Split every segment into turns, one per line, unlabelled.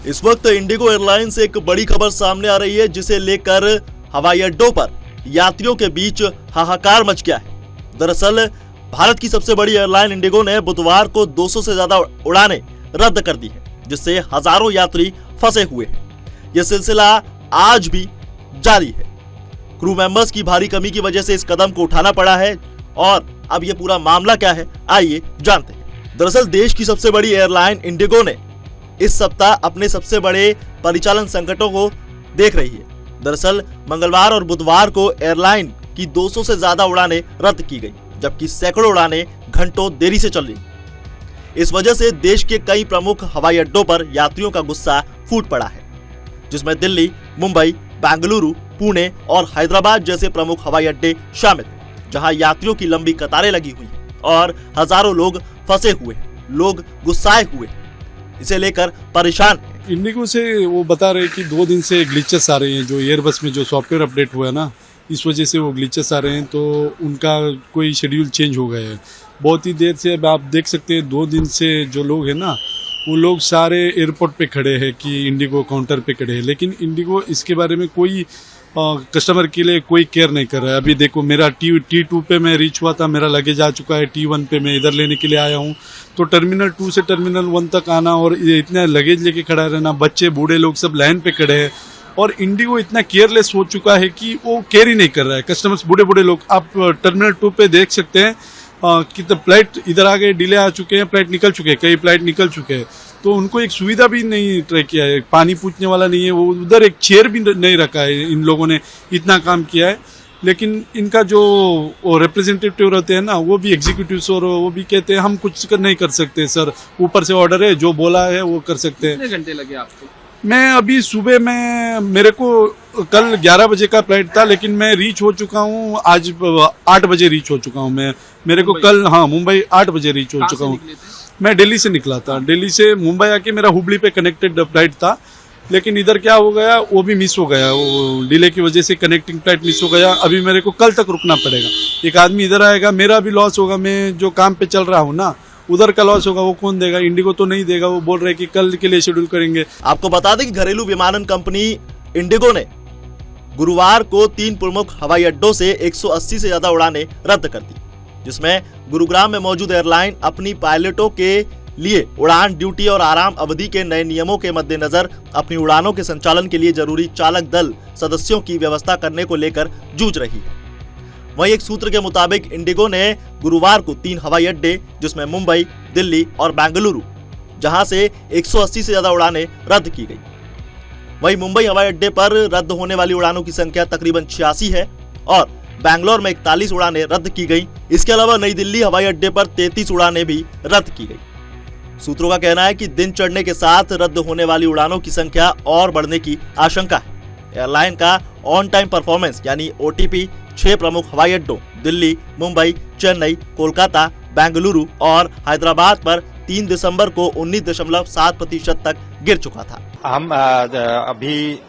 इस वक्त Indigo airline से एक बड़ी खबर सामने आ रही है, जिसे लेकर हवाई अड्डों पर यात्रियों के बीच हाहाकार मच गया है। दरअसल भारत की सबसे बड़ी एयरलाइन इंडिगो ने बुधवार को 200 से ज्यादा उड़ानें रद्द कर दी है, जिससे हजारों यात्री फंसे हुए हैं। यह सिलसिला आज भी जारी है। क्रू मेंबर्स की भारी कमी की वजह से इस कदम को उठाना पड़ा है और अब यह पूरा मामला क्या है, आइए जानते हैं। दरअसल देश की सबसे बड़ी एयरलाइन इंडिगो ने इस सप्ताह अपने सबसे बड़े परिचालन संकटों को देख रही है। दरअसल मंगलवार और बुधवार को एयरलाइन की 200 से ज्यादा उड़ानें रद्द की गई, जबकि सैकड़ों उड़ानें घंटों देरी से चल रही। इस वजह से देश के कई प्रमुख हवाई अड्डों पर यात्रियों का गुस्सा फूट पड़ा है, जिसमें दिल्ली, मुंबई, बेंगलुरु, पुणे और हैदराबाद जैसे प्रमुख हवाई अड्डे शामिल हैं, जहां यात्रियों की लंबी कतारें लगी हुई हैं और हजारों लोग फंसे हुए हैं। लोग गुस्साए हुए हैं, इसे लेकर परेशान हैं।
इंडिगो से वो बता रहे हैं कि 2 दिन से ग्लिचेस आ रहे हैं, जो एयरबस में जो सॉफ्टवेयर अपडेट हुआ है ना, इस वजह से वो ग्लिचेस आ रहे हैं, तो उनका कोई शेड्यूल चेंज हो गया है बहुत ही देर से। अब आप देख सकते हैं 2 दिन से जो लोग हैं ना, वो लोग सारे एयरपोर्ट पे खड़े हैं कि इंडिगो काउंटर पे खड़े हैं, लेकिन इंडिगो इसके बारे में कोई कस्टमर के लिए कोई केयर नहीं कर रहा है। अभी देखो मेरा T2 पे मैं रीच हुआ था, मेरा लगेज आ चुका है। T1 पे मैं इधर लेने के लिए आया हूँ, तो टर्मिनल 2 से टर्मिनल 1 तक आना और इतना लगेज लेके खड़ा रहना, बच्चे बूढ़े लोग सब लाइन पे खड़े हैं। और इंडिगो इतना केयरलेस हो चुका है कि वो केयर ही नहीं कर रहा है कस्टमर्स, बूढ़े लोग। आप टर्मिनल 2 पे देख सकते हैं कि तो फ्लाइट इधर आ गए, डिले आ चुके हैं, फ्लाइट निकल चुके हैं, कई फ्लाइट निकल चुके हैं, तो उनको एक सुविधा भी नहीं ट्राई किया है। पानी पूछने वाला नहीं है, वो उधर एक चेयर भी नहीं रखा है। इन लोगों ने इतना काम किया है, लेकिन इनका जो रिप्रेजेंटेटिव रहते हैं ना, वो भी एग्जीक्यूटिव्स, और वो भी कहते हैं हम कुछ नहीं कर सकते सर, ऊपर से ऑर्डर है, जो बोला है वो कर सकते हैं।
कितने घंटे लगे आपको?
मैं अभी सुबह में, मेरे को कल 11 बजे का फ्लाइट था, लेकिन मैं रीच हो चुका हूँ आज 8 बजे रीच हो चुका हूँ। मेरे को कल मुंबई 8 बजे रीच हो चुका हूँ। मैं दिल्ली से निकला था, दिल्ली से मुंबई आके मेरा हुबली पे कनेक्टेड फ्लाइट था, लेकिन इधर क्या हो गया, वो भी मिस हो गया। वो डिले की वजह से कनेक्टिंग फ्लाइट मिस हो गया। अभी मेरे को कल तक रुकना पड़ेगा। एक आदमी इधर आएगा, मेरा भी लॉस होगा। मैं जो काम पे चल रहा हूँ ना, उधर का लॉस होगा, वो कौन देगा? इंडिगो तो नहीं देगा। वो बोल रहे कि कल के लिए शेड्यूल करेंगे।
आपको बता दें कि घरेलू विमानन कंपनी इंडिगो ने गुरुवार को 3 प्रमुख हवाई अड्डों से 180 से ज्यादा उड़ानें रद्द कर दी, जिसमें गुरुग्राम में मौजूद एयरलाइन अपनी पायलटों के लिए उड़ान ड्यूटी और आराम अवधि के नए नियमों के मद्देनजर अपनी उड़ानों के संचालन के लिए जरूरी चालक दल सदस्यों की व्यवस्था करने को लेकर जूझ रही है। वहीं एक सूत्र के मुताबिक इंडिगो ने गुरुवार को 3 हवाई अड्डे, जिसमें मुंबई, दिल्ली और बेंगलुरु, जहां से 180 से ज्यादा उड़ानें रद्द की गई। वहीं मुंबई हवाई अड्डे पर रद्द होने वाली उड़ानों की संख्या तकरीबन 86 है और बैंगलोर में 41 उड़ानें रद्द की गई। इसके अलावा नई दिल्ली हवाई अड्डे पर 33 उड़ानें भी रद्द की गई। सूत्रों का कहना है कि दिन चढ़ने के साथ रद्द होने वाली उड़ानों की संख्या और बढ़ने की आशंका है। एयरलाइन का ऑन टाइम परफॉर्मेंस यानी OTP 6 प्रमुख हवाई अड्डों दिल्ली, मुंबई, चेन्नई, कोलकाता, बेंगलुरु और हैदराबाद पर 3 दिसंबर को 19.7% तक गिर चुका था।
हम अभी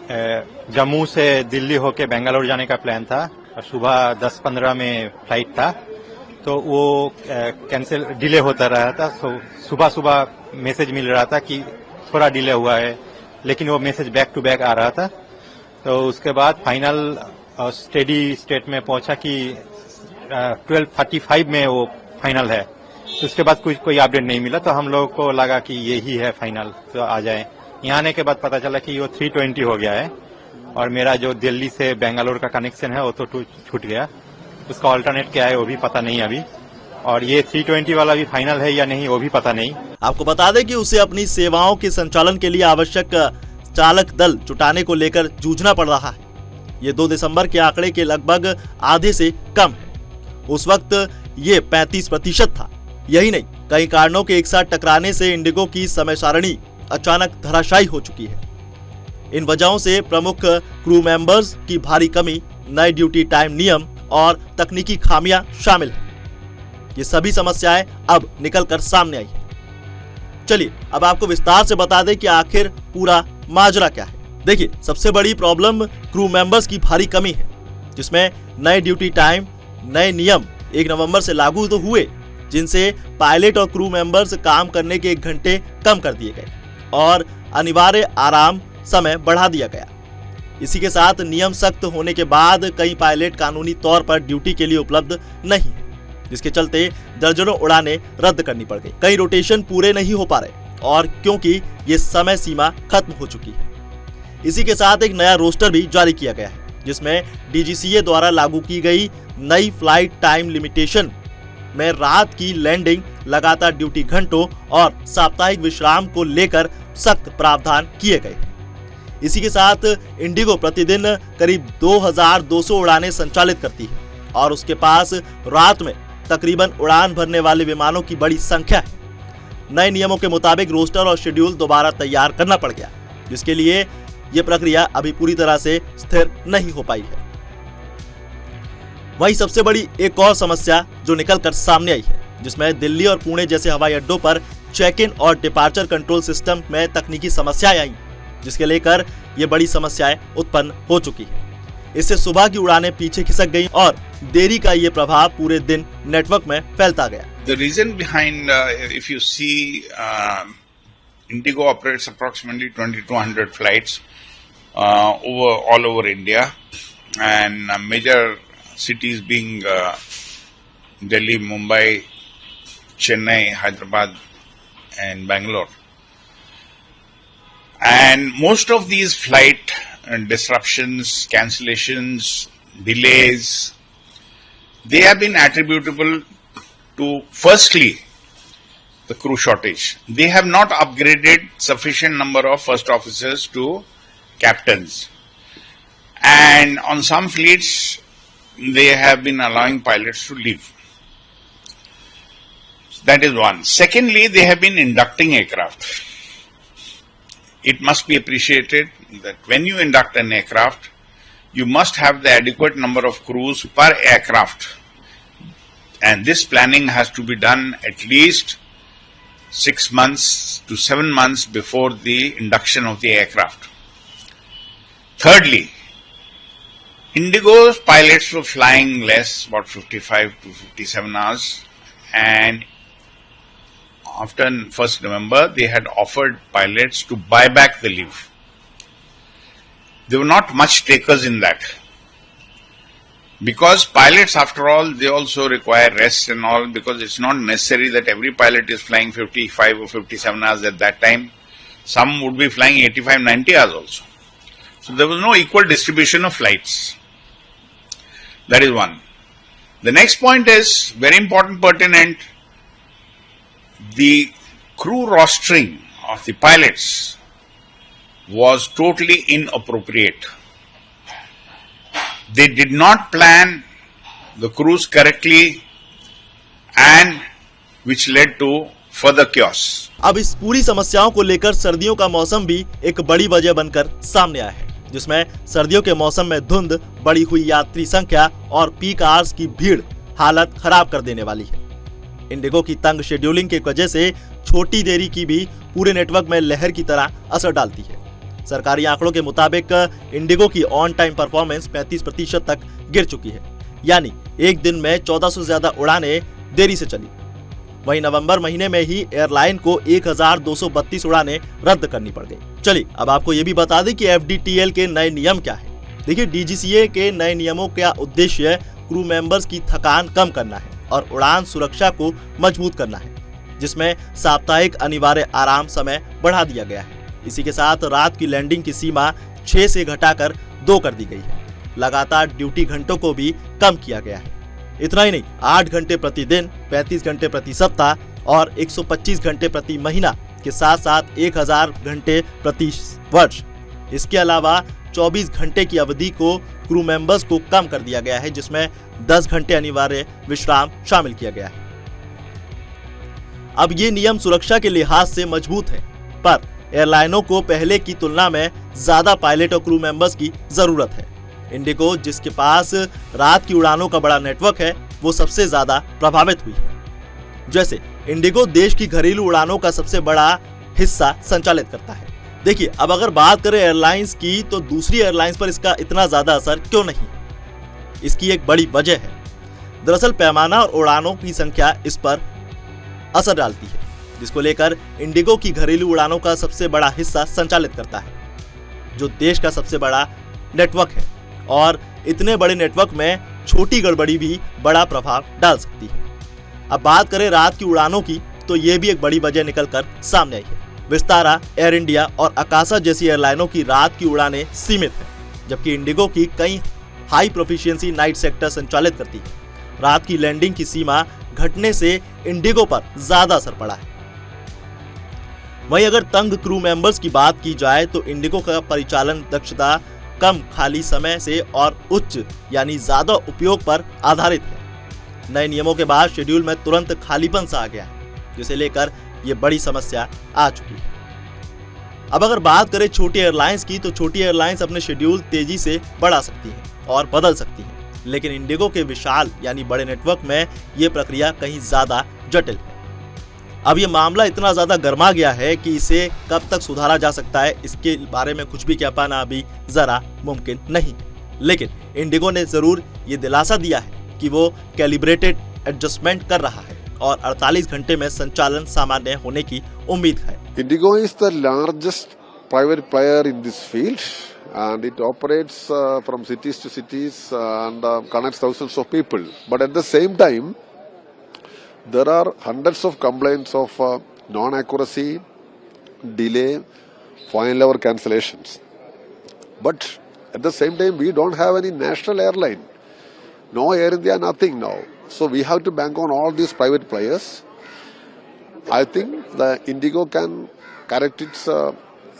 जम्मू से दिल्ली होके बेंगलुरु जाने का प्लान था। सुबह 10:15 में फ्लाइट था, तो वो कैंसिल डिले होता रहा था। सुबह मैसेज मिल रहा था कि थोड़ा डिले हुआ है, लेकिन वो मैसेज बैक टू बैक आ रहा था। तो उसके बाद फाइनल स्टेडी स्टेट में पहुंचा कि 12:35 में वो फाइनल है। तो उसके बाद कोई अपडेट नहीं मिला, तो हम लोगों को लगा कि यही है फाइनल, तो आ जाए। यहाँ आने के बाद पता चला कि वो 320 हो गया है और मेरा जो दिल्ली से बेंगलुरु का कनेक्शन है वो तो छूट गया। उसका ऑल्टरनेट क्या है वो भी पता नहीं अभी, और ये 320 वाला भी फाइनल है या नहीं वो भी पता नहीं।
आपको बता दें कि उसे अपनी सेवाओं के संचालन के लिए आवश्यक चालक दल जुटाने को लेकर जूझना पड़ रहा है। ये 2 दिसंबर के आंकड़े के लगभग आधे से कम है। उस वक्त ये 35% था। यही नहीं, कई कारणों के एक साथ टकराने से इंडिगो की समय सारणी अचानक धराशायी हो चुकी है। इन वजहों से प्रमुख क्रू मेंबर्स की भारी कमी, नए ड्यूटी टाइम नियम और तकनीकी खामियां शामिल हैं। ये सभी समस्याएं अब निकलकर सामने आई है। चलिए अब आपको विस्तार से बता दें कि आखिर पूरा माजरा क्या है। देखिए, सबसे बड़ी प्रॉब्लम क्रू मेंबर्स की भारी कमी है, जिसमें नए ड्यूटी टाइम, नए नियम 1 नवंबर से लागू तो हुए, जिनसे पायलट और क्रू मेंबर्स काम करने के 1 घंटे कम कर दिए गए और अनिवार्य आराम समय बढ़ा दिया गया। इसी के साथ नियम सख्त होने के बाद कई पायलट कानूनी तौर पर ड्यूटी के लिए उपलब्ध नहीं है, जिसके चलते दर्जनों उड़ानें रद्द करनी पड़ गई। कई रोटेशन पूरे नहीं हो पा रहे और क्योंकि ये समय सीमा खत्म हो चुकी है। इसी के साथ एक नया रोस्टर भी जारी किया गया है, जिसमें डीजीसीए द्वारा लागू की गई नई फ्लाइट टाइम लिमिटेशन में रात की लैंडिंग, लगातार ड्यूटी घंटों और साप्ताहिक विश्राम को लेकर सख्त प्रावधान किए गए। इसी के साथ इंडिगो प्रतिदिन करीब 2200 उड़ानें संचालित करती है और उसके पास रात में तकरीबन उड़ान भरने वाले विमानों की बड़ी संख्या है। नए नियमों के मुताबिक रोस्टर और शेड्यूल दोबारा तैयार करना पड़ गया, जिसके लिए यह प्रक्रिया अभी पूरी तरह से स्थिर नहीं हो पाई है। वहीं सबसे बड़ी एक और समस्या जो निकलकर सामने आई है, जिसमें दिल्ली और पुणे जैसे हवाई अड्डों पर चेक इन और डिपार्चर कंट्रोल सिस्टम में तकनीकी समस्याएं आई, जिसके लेकर ये बड़ी समस्याएं उत्पन्न हो चुकी है। इससे सुबह की उड़ानें पीछे खिसक गई और देरी का ये प्रभाव पूरे दिन नेटवर्क में फैलता गया।
The reason behind, if you see, Indigo operates approximately 2,200 flights all over India, and major cities being Delhi, Mumbai, Chennai, Hyderabad, and Bangalore. And most of these flight disruptions, cancellations, delays, they have been attributable to, firstly, the crew shortage. They have not upgraded sufficient number of first officers to captains. And on some fleets, they have been allowing pilots to leave. That is one. Secondly, they have been inducting aircraft. It must be appreciated that when you induct an aircraft, you must have the adequate number of crews per aircraft. And this planning has to be done at least 6 months to 7 months before the induction of the aircraft. Thirdly, Indigo's pilots were flying less, about 55 to 57 hours, and after 1st November, they had offered pilots to buy back the leave. There were not much takers in that. Because pilots, after all, they also require rest and all, because it's not necessary that every pilot is flying 55 or 57 hours at that time. Some would be flying 85, 90 hours also. So there was no equal distribution of flights. That is one. The next point is very important, pertinent. The crew rostering of the pilots was totally inappropriate. They did not plan the crews correctly, and which led to further chaos.
अब इस पूरी समस्याओं को लेकर सर्दियों का मौसम भी एक बड़ी वजह बनकर सामने आया है, जिसमें सर्दियों के मौसम में धुंध, बढ़ी हुई यात्री संख्या और पीक आवर्स की भीड़ हालत खराब कर देने वाली है। इंडिगो की तंग शेड्यूलिंग की वजह से छोटी देरी की भी पूरे नेटवर्क में लहर की तरह असर डालती है। सरकारी आंकड़ों के मुताबिक इंडिगो की ऑन टाइम परफॉर्मेंस 35% तक गिर चुकी है, यानी एक दिन में 1400 से ज्यादा उड़ानें देरी से चली। वहीं नवंबर महीने में ही एयरलाइन को 1232 उड़ानें रद्द करनी पड़ गई। चलिए अब आपको ये भी बता दें कि एफडीटीएल के नए नियम क्या है। देखिए, डीजीसीए के नए नियमों का उद्देश्य क्रू मेंबर्स की थकान कम करना है और उड़ान सुरक्षा को मजबूत करना है, जिसमें साप्ताहिक अनिवार्य आराम समय बढ़ा दिया गया है। इसी के साथ रात की लैंडिंग की सीमा 6 से घटाकर 2 कर दी गई है। लगातार ड्यूटी घंटों को भी कम किया गया है। इतना ही नहीं, 8 घंटे प्रति दिन, 35 घंटे प्रति सप्ताह और 125 घंटे प्रति महीना के साथ साथ 1000 घंटे प्रति वर्ष। इसके अलावा 24 घंटे की अवधि को क्रू मेंबर्स को कम कर दिया गया है, जिसमें 10 घंटे अनिवार्य विश्राम शामिल किया गया है। अब ये नियम सुरक्षा के लिहाज से मजबूत है, पर एयरलाइनों को पहले की तुलना में ज्यादा पायलट और क्रू मेंबर्स की जरूरत है। इंडिगो, जिसके पास रात की उड़ानों का बड़ा नेटवर्क है, वो सबसे ज्यादा प्रभावित हुई है। जैसे इंडिगो देश की घरेलू उड़ानों का सबसे बड़ा हिस्सा संचालित करता है। देखिए, अब अगर बात करें एयरलाइंस की, तो दूसरी एयरलाइंस पर इसका इतना ज्यादा असर क्यों नहीं? इसकी एक बड़ी वजह है। दरअसल पैमाना और उड़ानों की संख्या इस पर असर डालती है। जिसको लेकर इंडिगो की घरेलू उड़ानों का सबसे बड़ा हिस्सा संचालित करता है, जो देश का सबसे बड़ा नेटवर्क है और इतने बड़े नेटवर्क में छोटी गड़बड़ी भी बड़ा प्रभाव डाल सकती है। अब बात करें रात की उड़ानों की, तो ये भी एक बड़ी वजह निकलकर सामने आई है। विस्तारा, एयर इंडिया और आकाशा जैसी एयरलाइनों की रात की उड़ानें सीमित हैं, जबकि इंडिगो की कई हाई प्रोफिशिएंसी नाइट सेक्टर संचालित करती है। रात की लैंडिंग की सीमा घटने से इंडिगो पर ज्यादा असर पड़ा है। वहीं अगर तंग क्रू मेंबर्स की बात की जाए तो इंडिगो का परिचालन दक्षता कम खाली समय से और उच्च यानी ज्यादा उपयोग पर आधारित है। नए नियमों के बाद शेड्यूल में तुरंत खालीपन सा आ गया है, जिसे लेकर यह बड़ी समस्या आ चुकी है। अब अगर बात करें छोटी एयरलाइंस की, तो छोटी एयरलाइंस अपने शेड्यूल तेजी से बढ़ा सकती हैं और बदल सकती हैं, लेकिन इंडिगो के विशाल यानी बड़े नेटवर्क में यह प्रक्रिया कहीं ज्यादा जटिल है। अब यह मामला इतना ज्यादा गर्मा गया है कि इसे कब तक सुधारा जा सकता है, इसके बारे में कुछ भी कह पाना अभी जरा मुमकिन नहीं। लेकिन इंडिगो ने जरूर ये दिलासा दिया है कि वो कैलिब्रेटेड एडजस्टमेंट कर रहा है और 48 घंटे में संचालन सामान्य होने की उम्मीद है।
Indigo is the largest private player in this field, and it operates from cities to cities and connects thousands of people. But at the same time, there are hundreds of complaints of non-accuracy, delay, final hour cancellations. But at the same time, we don't have any national airline. No Air India, nothing now. So we have to bank on all these private players. I think the Indigo can correct its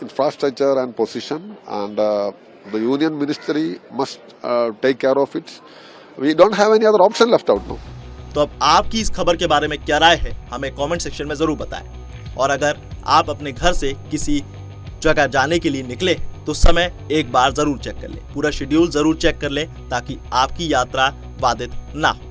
infrastructure and position, and the Union Ministry must take care of it. We don't have any other option left out now.
तो अब आपकी इस खबर के बारे में क्या राय है, हमें कमेंट सेक्शन में जरूर बताएं। और अगर आप अपने घर से किसी जगह जाने के लिए निकले तो समय एक बार जरूर चेक कर लें, पूरा शेड्यूल जरूर चेक कर लें, ताकि आपकी यात्रा बाधित ना हो।